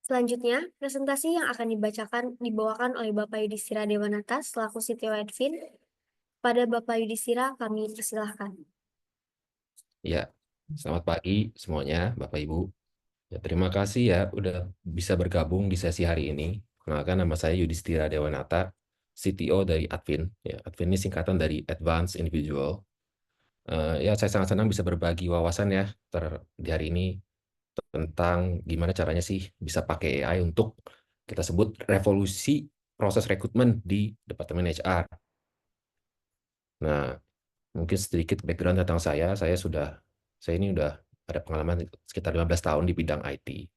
Selanjutnya, presentasi yang akan dibawakan oleh Bapak Yudhistira Dewanata selaku CTO Advin. Pada Bapak Yudhistira, kami persilahkan. Ya, selamat pagi semuanya, Bapak Ibu. Ya, terima kasih ya udah bisa bergabung di sesi hari ini. Kenalkan, nama saya Yudhistira Dewanata, CTO dari Advin. Ya, Advin ini singkatan dari Advanced Individual. Ya, saya sangat senang bisa berbagi wawasan ya di hari ini tentang gimana caranya sih bisa pakai AI untuk kita sebut revolusi proses rekrutmen di Departemen HR. Nah, mungkin sedikit background tentang saya ini udah ada pengalaman sekitar 15 tahun di bidang IT.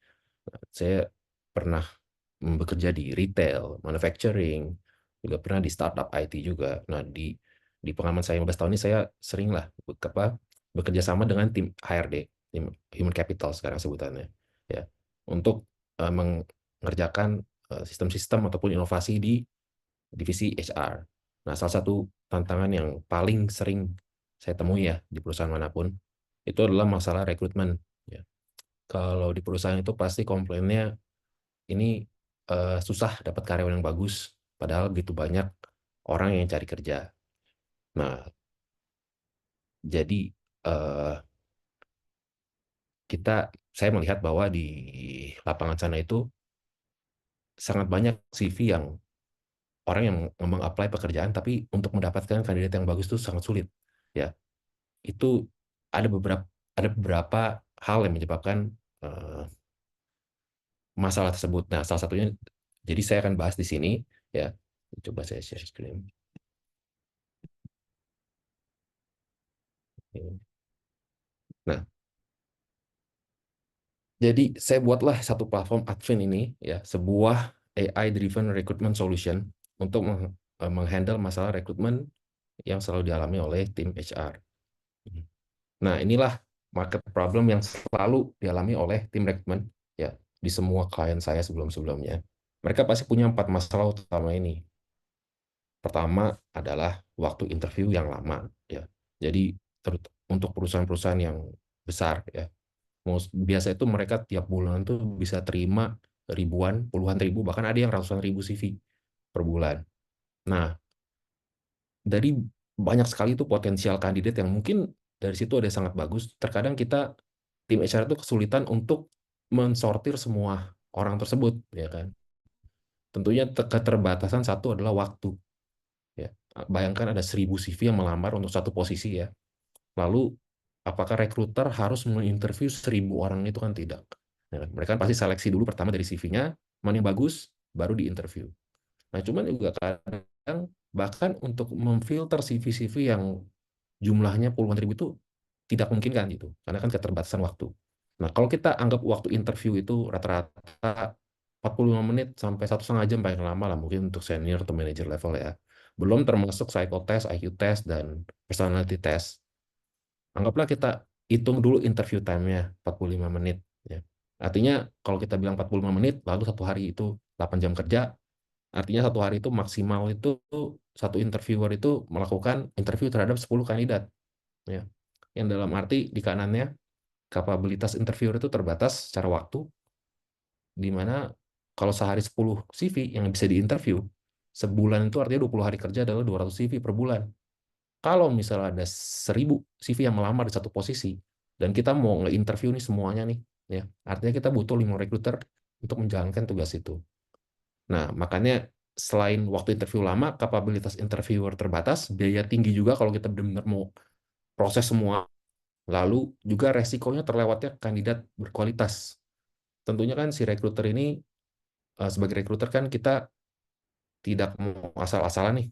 Saya pernah bekerja di retail, manufacturing, juga pernah di startup IT juga. Nah, di pengalaman saya 15 tahun ini saya sering lah bekerja sama dengan tim HRD, tim Human Capital sekarang sebutannya, ya, untuk mengerjakan sistem-sistem ataupun inovasi di divisi HR. Nah, salah satu tantangan yang paling sering saya temui ya di perusahaan manapun itu adalah masalah rekrutmen. Ya. Kalau di perusahaan itu pasti komplainnya ini susah dapat karyawan yang bagus, padahal begitu banyak orang yang cari kerja. Nah, jadi eh, saya melihat bahwa di lapangan sana itu sangat banyak CV yang orang yang memang apply pekerjaan, tapi untuk mendapatkan kandidat yang bagus itu sangat sulit. Ya, itu ada beberapa hal yang menyebabkan eh, masalah tersebut. Nah, salah satunya, jadi saya akan bahas di sini, ya. Coba saya share screen. Nah, jadi saya buatlah satu platform Advin ini, ya, sebuah AI-driven recruitment solution untuk menghandle masalah rekrutmen yang selalu dialami oleh tim HR. Nah, inilah market problem yang selalu dialami oleh tim rekrutmen, ya, di semua klien saya sebelum-sebelumnya. Mereka pasti punya 4 masalah utama ini. Pertama adalah waktu interview yang lama, ya. Jadi untuk perusahaan-perusahaan yang besar, ya, biasa itu mereka tiap bulan tuh bisa terima ribuan, puluhan ribu, bahkan ada yang ratusan ribu CV per bulan. Nah, dari banyak sekali itu potensial kandidat yang mungkin dari situ ada yang sangat bagus. Terkadang tim HR itu kesulitan untuk mensortir semua orang tersebut, ya kan. Tentunya keterbatasan satu adalah waktu. Ya. Bayangkan ada 1.000 CV yang melamar untuk satu posisi, ya. Lalu apakah rekruter harus menginterview 1.000 orang itu? Kan tidak. Ya, mereka pasti seleksi dulu pertama dari CV-nya, mana yang bagus, baru diinterview. Nah, cuman juga kadang bahkan untuk memfilter CV-CV yang jumlahnya puluhan ribu itu tidak mungkin kan gitu, karena kan keterbatasan waktu. Nah, kalau kita anggap waktu interview itu rata-rata 45 menit sampai 1,5 jam paling lama lah mungkin untuk senior atau manager level, ya. Belum termasuk psychotest, IQ test, dan personality test. Anggaplah kita hitung dulu interview time-nya 45 menit. Ya. Artinya kalau kita bilang 45 menit, lalu satu hari itu 8 jam kerja, artinya satu hari itu maksimal itu satu interviewer itu melakukan interview terhadap 10 kandidat. Ya. Yang dalam arti di kanannya, kapabilitas interviewer itu terbatas secara waktu, di mana kalau sehari 10 CV yang bisa diinterview, sebulan itu artinya 20 hari kerja adalah 200 CV per bulan. Kalau misalnya ada 1.000 CV yang melamar di satu posisi, dan kita mau nge-interview nih semuanya nih, ya, artinya kita butuh 5 recruiter untuk menjalankan tugas itu. Nah, makanya selain waktu interview lama, kapabilitas interviewer terbatas, biaya tinggi juga kalau kita benar-benar mau proses semua, lalu juga resikonya terlewatnya kandidat berkualitas. Tentunya kan si recruiter ini, sebagai recruiter kan kita tidak mau asal-asalan nih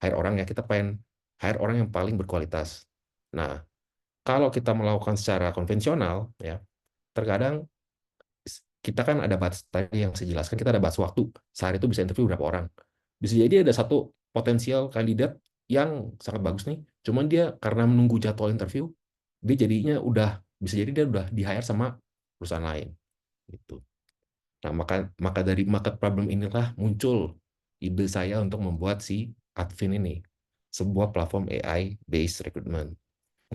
hire orang, ya, kita pengen hire orang yang paling berkualitas. Nah, kalau kita melakukan secara konvensional, ya, terkadang kita kan ada batas tadi yang saya jelaskan, kita ada batas waktu. Sehari itu bisa interview berapa orang. Bisa jadi ada satu potensial kandidat yang sangat bagus nih, cuman dia karena menunggu jadwal interview, dia jadinya bisa jadi dia udah di-hire sama perusahaan lain. Gitu. Nah, maka dari market problem inilah muncul ide saya untuk membuat si Advin ini, sebuah platform AI based recruitment.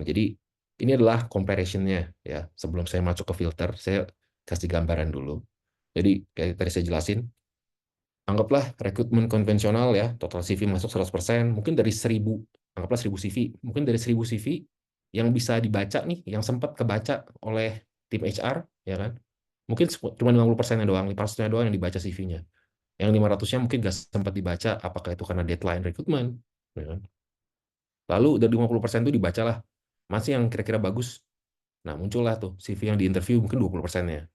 Nah, jadi ini adalah comparison-nya, ya. Sebelum saya masuk ke filter, saya kasih gambaran dulu. Jadi kayak tadi saya jelasin, anggaplah rekrutmen konvensional ya, total CV masuk 100%, mungkin dari 1000, anggaplah 1000 CV, mungkin dari 1000 CV yang bisa dibaca nih, yang sempat kebaca oleh tim HR, ya kan? Mungkin cuma 50%-nya doang, 500-nya doang yang dibaca CV-nya. Yang 500-nya mungkin nggak sempat dibaca, apakah itu karena deadline rekrutmen, ya kan? Lalu dari 50% itu dibacalah, masih yang kira-kira bagus. Nah, muncullah tuh CV yang diinterview mungkin 20%-nya.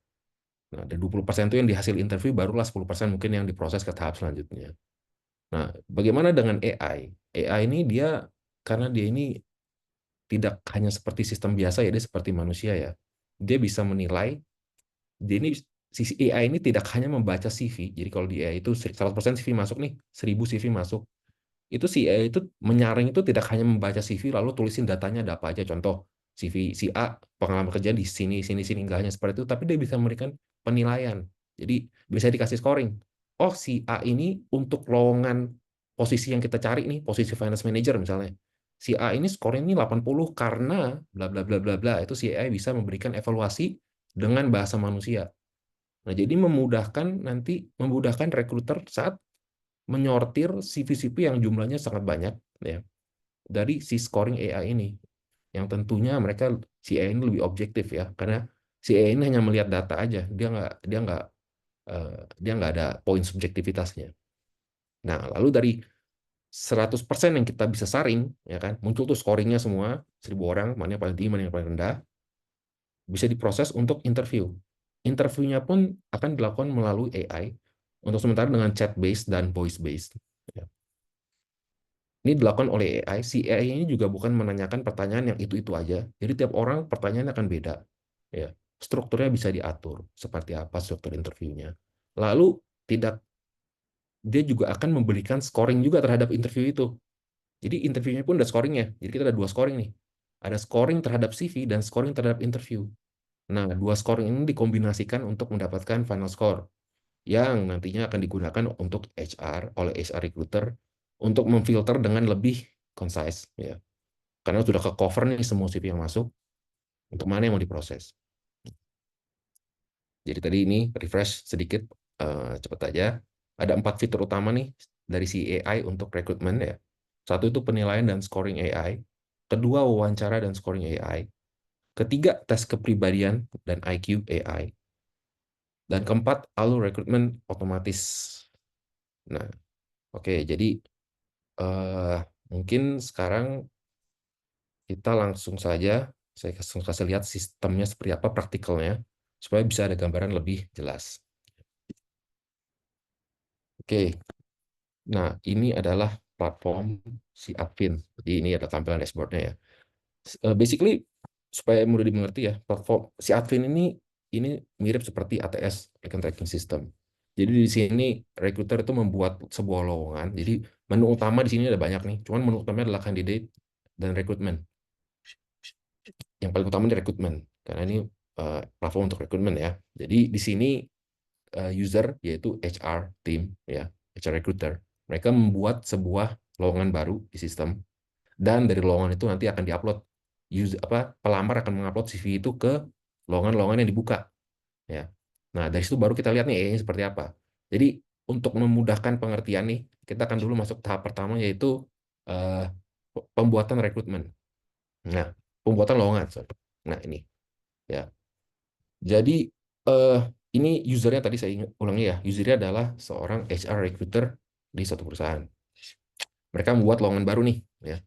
Nah, dari 20% itu yang di hasil interview, barulah 10% mungkin yang diproses ke tahap selanjutnya. Nah, bagaimana dengan AI? AI ini dia, karena dia ini tidak hanya seperti sistem biasa ya, dia seperti manusia ya. Dia bisa menilai, dia ini, sisi AI ini tidak hanya membaca CV, jadi kalau di AI itu 100% CV masuk nih, 1000 CV masuk, itu si AI itu menyaring itu tidak hanya membaca CV lalu tulisin datanya ada apa aja, contoh CV si A pengalaman kerja di sini sini sini, enggak hanya seperti itu, tapi dia bisa memberikan penilaian. Jadi bisa dikasih scoring, oh si A ini untuk lowongan posisi yang kita cari nih, posisi finance manager misalnya, si A ini skornya ini 80 karena bla bla bla bla bla. Itu si AI bisa memberikan evaluasi dengan bahasa manusia. Nah, jadi memudahkan rekruter saat menyortir CV-CV yang jumlahnya sangat banyak ya, dari si scoring AI ini, yang tentunya si AI ini lebih objektif ya, karena si AI ini hanya melihat data aja, dia nggak ada poin subjektivitasnya. Nah, lalu dari 100% yang kita bisa saring ya kan, muncul tuh scoringnya semua 1000 orang, mana yang paling tinggi, mana yang paling rendah, bisa diproses untuk interview. Interviewnya pun akan dilakukan melalui AI untuk sementara dengan chat based dan voice based. Ini dilakukan oleh AI. Si AI ini juga bukan menanyakan pertanyaan yang itu-itu aja. Jadi tiap orang pertanyaannya akan beda. Ya, strukturnya bisa diatur seperti apa struktur interviewnya. Lalu tidak dia juga akan memberikan scoring juga terhadap interview itu. Jadi interviewnya pun ada scoringnya. Jadi kita ada 2 scoring nih. Ada scoring terhadap CV dan scoring terhadap interview. Nah, 2 scoring ini dikombinasikan untuk mendapatkan final score yang nantinya akan digunakan untuk HR oleh HR recruiter untuk memfilter dengan lebih concise ya. Karena sudah ke cover nih semua CV yang masuk, untuk mana yang mau diproses. Jadi tadi ini refresh sedikit, cepat aja. Ada 4 fitur utama nih dari si AI untuk rekrutmen ya. Satu itu penilaian dan scoring AI. Kedua, wawancara dan scoring AI. Ketiga, tes kepribadian dan IQ AI. Dan keempat, alur rekrutmen otomatis. Nah, oke, jadi mungkin sekarang kita langsung saja, saya kasih lihat sistemnya seperti apa praktikalnya, supaya bisa ada gambaran lebih jelas. Oke, nah ini adalah platform si Advin. Jadi ini ada tampilan dashboardnya ya. Basically, supaya mudah dimengerti ya, platform si Advin ini mirip seperti ATS, Applicant Tracking System. Jadi di sini recruiter itu membuat sebuah lowongan. Jadi menu utama di sini ada banyak nih. Cuman menu utamanya adalah candidate dan recruitment. Yang paling utama di rekrutmen, karena ini platform untuk rekrutmen ya. Jadi di sini user yaitu HR team ya, HR recruiter, mereka membuat sebuah lowongan baru di sistem, dan dari lowongan itu nanti akan diupload, pelamar akan mengupload CV itu ke lowongan-lowongan yang dibuka ya. Nah, dari situ baru kita lihat nih AI seperti apa. Jadi untuk memudahkan pengertian nih, kita akan dulu masuk tahap pertama, yaitu eh, pembuatan rekrutmen. Nah, pembuatan lowongan. Sorry. Nah, ini ya. Jadi eh, ini usernya, tadi saya ulangi ya. Usernya adalah seorang HR recruiter di suatu perusahaan. Mereka membuat lowongan baru nih ya.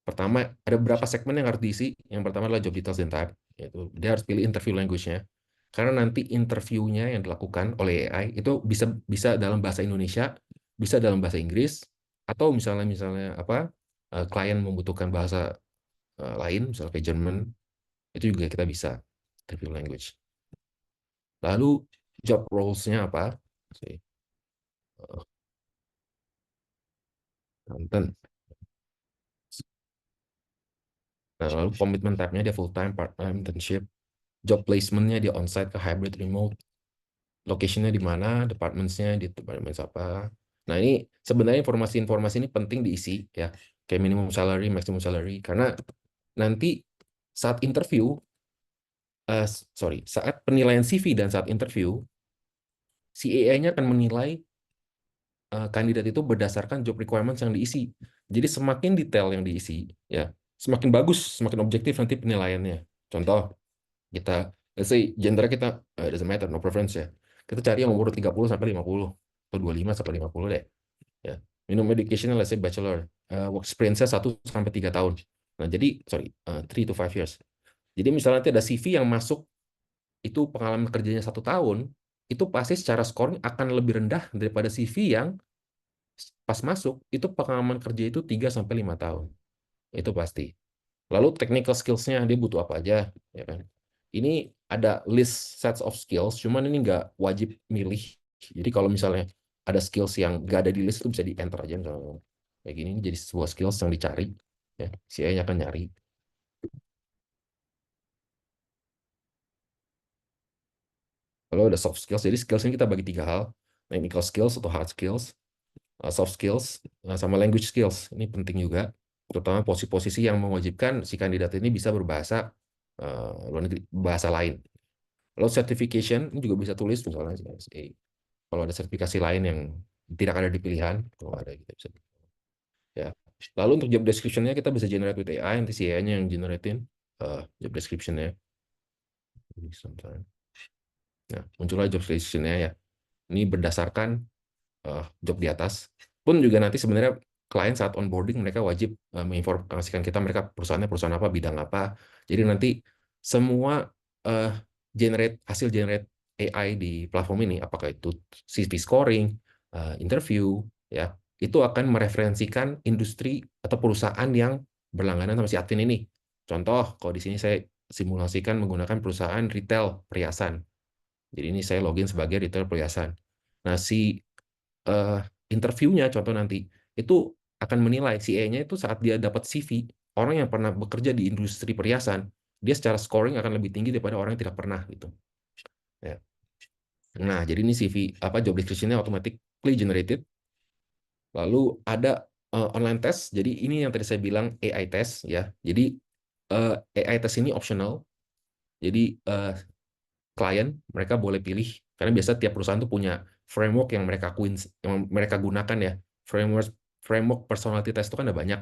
Pertama, ada beberapa segmen yang harus diisi. Yang pertama adalah job details dan type. Yaitu dia harus pilih interview language-nya. Karena nanti interviewnya yang dilakukan oleh AI itu bisa bisa dalam bahasa Indonesia, bisa dalam bahasa Inggris, atau misalnya apa, klien membutuhkan bahasa lain, misalnya kayak German, itu juga kita bisa interview language. Lalu job roles-nya apa? Oke, Konten. Nah, lalu komitmen type-nya dia full time, part time, internship. Job placement-nya dia on-site ke hybrid remote. Location-nya di mana, departments-nya di department apa. Nah, ini sebenarnya informasi-informasi ini penting diisi ya. Kayak minimum salary, maximum salary. Karena nanti saat interview, saat penilaian CV dan saat interview, si AI-nya akan menilai kandidat itu berdasarkan job requirements yang diisi. Jadi semakin detail yang diisi, ya, semakin bagus, semakin objektif nanti penilaiannya. Contoh, kita, let's say, gender kita, doesn't matter, no preference ya. Kita cari yang umur 30 sampai 50, atau 25 sampai 50 deh. Ya. Minimum education, let's say bachelor. Work experience-nya 1 sampai 3 tahun. Nah, jadi, sorry, 3 to 5 years. Jadi misalnya nanti ada CV yang masuk, itu pengalaman kerjanya 1 tahun, itu pasti secara scoring akan lebih rendah daripada CV yang pas masuk itu pengalaman kerja itu 3 sampai 5 tahun. Itu pasti. Lalu technical skills-nya dia butuh apa aja, ya kan? Ini ada list sets of skills, cuman ini nggak wajib milih. Jadi kalau misalnya ada skills yang nggak ada di list itu bisa di enter aja misalnya. Kayak gini, ini jadi sebuah skills yang dicari. Ya, si AI-nya akan nyari. Kalau ada soft skills, jadi skills ini kita bagi 3 hal. Technical skills atau hard skills, soft skills, sama language skills. Ini penting juga, terutama posisi-posisi yang mewajibkan si kandidat ini bisa berbahasa luar negeri, bahasa lain. Lalu certification ini juga bisa tulis misalnya kalau ada sertifikasi lain yang tidak ada di pilihan, kalau ada kita bisa. Ya. Lalu untuk job description-nya kita bisa generate with AI, nanti si AI-nya yang generatein job description-nya. Nah, muncullah job description-nya ya. Ini berdasarkan job di atas. Pun juga nanti sebenarnya klien saat onboarding mereka wajib menginformasikan kita mereka perusahaannya perusahaan apa, bidang apa. Jadi nanti semua hasil generate AI di platform ini, apakah itu CV scoring, interview, ya, itu akan mereferensikan industri atau perusahaan yang berlangganan sama si admin ini. Contoh, kalau di sini saya simulasikan menggunakan perusahaan retail perhiasan. Jadi ini saya login sebagai retail perhiasan. Nah, si uh, interviewnya contoh nanti itu akan menilai si AI-nya itu saat dia dapat CV orang yang pernah bekerja di industri perhiasan, dia secara scoring akan lebih tinggi daripada orang yang tidak pernah gitu. Ya. Nah, jadi ini CV apa job description-nya automatically generated. Lalu ada online test. Jadi ini yang tadi saya bilang AI test ya. Jadi AI test ini optional. Jadi klien mereka boleh pilih karena biasa tiap perusahaan tuh punya framework yang mereka gunakan ya. Framework personality test itu kan ada banyak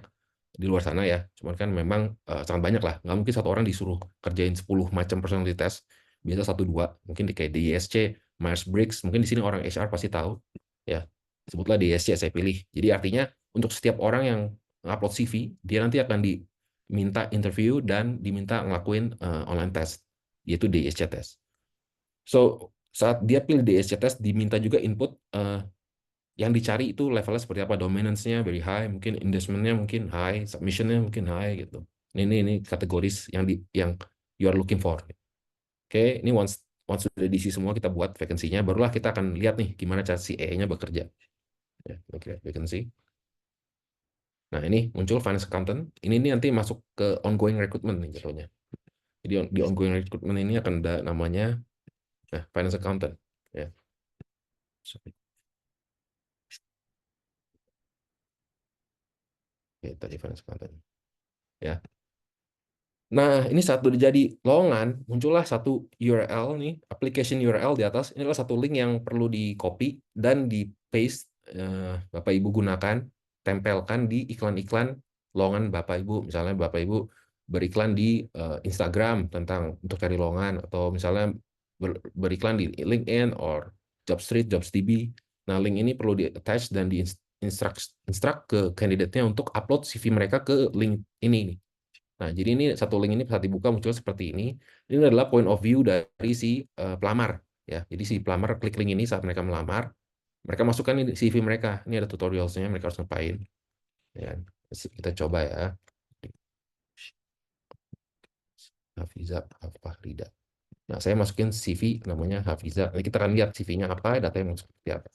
di luar sana ya, cuman kan memang sangat banyak lah, nggak mungkin satu orang disuruh kerjain 10 macam personality test, biasa 1-2 mungkin di kayak di ISC, Myers-Briggs, mungkin di sini orang HR pasti tahu ya, sebutlah di ISC saya pilih. Jadi artinya untuk setiap orang yang upload CV dia nanti akan diminta interview dan diminta ngelakuin online test, yaitu DSC test. So, saat dia pilih DSC test, diminta juga input yang dicari itu levelnya seperti apa, dominance-nya very high, mungkin engagement-nya mungkin high, submission-nya mungkin high gitu. Ini kategoris yang you are looking for. Oke, ini once sudah diisi semua kita buat vacancy-nya, barulah kita akan lihat nih gimana cara si AI-nya bekerja. Ya, oke, vacancy. Nah, ini muncul finance accountant. Ini nanti masuk ke ongoing recruitment nih jatuhnya. Jadi di ongoing recruitment ini akan ada namanya finance accountant. Ya. Oke, tadi finance accountant. Ya. Nah, ini saat udah jadi lowongan, muncullah satu URL nih, application URL di atas. Ini adalah satu link yang perlu di copy dan di paste, Bapak Ibu gunakan, tempelkan di iklan-iklan lowongan Bapak Ibu. Misalnya Bapak Ibu beriklan di Instagram tentang untuk cari lowongan, atau misalnya beriklan di LinkedIn or Jobstreet, JobsDB. Nah, link ini perlu di attach dan di instruct ke kandidatnya untuk upload CV mereka ke link ini nih. Nah, jadi ini satu link ini saat dibuka muncul seperti ini. Ini adalah point of view dari si pelamar, ya. Jadi si pelamar klik link ini saat mereka melamar, mereka masukkan ini CV mereka. Ini ada tutorialnya mereka harus ngapain. Ya, kita coba ya. Hafiza Fahrida. Nah, saya masukin CV namanya Hafiza. Nanti kita akan lihat CV-nya apa, datanya seperti apa.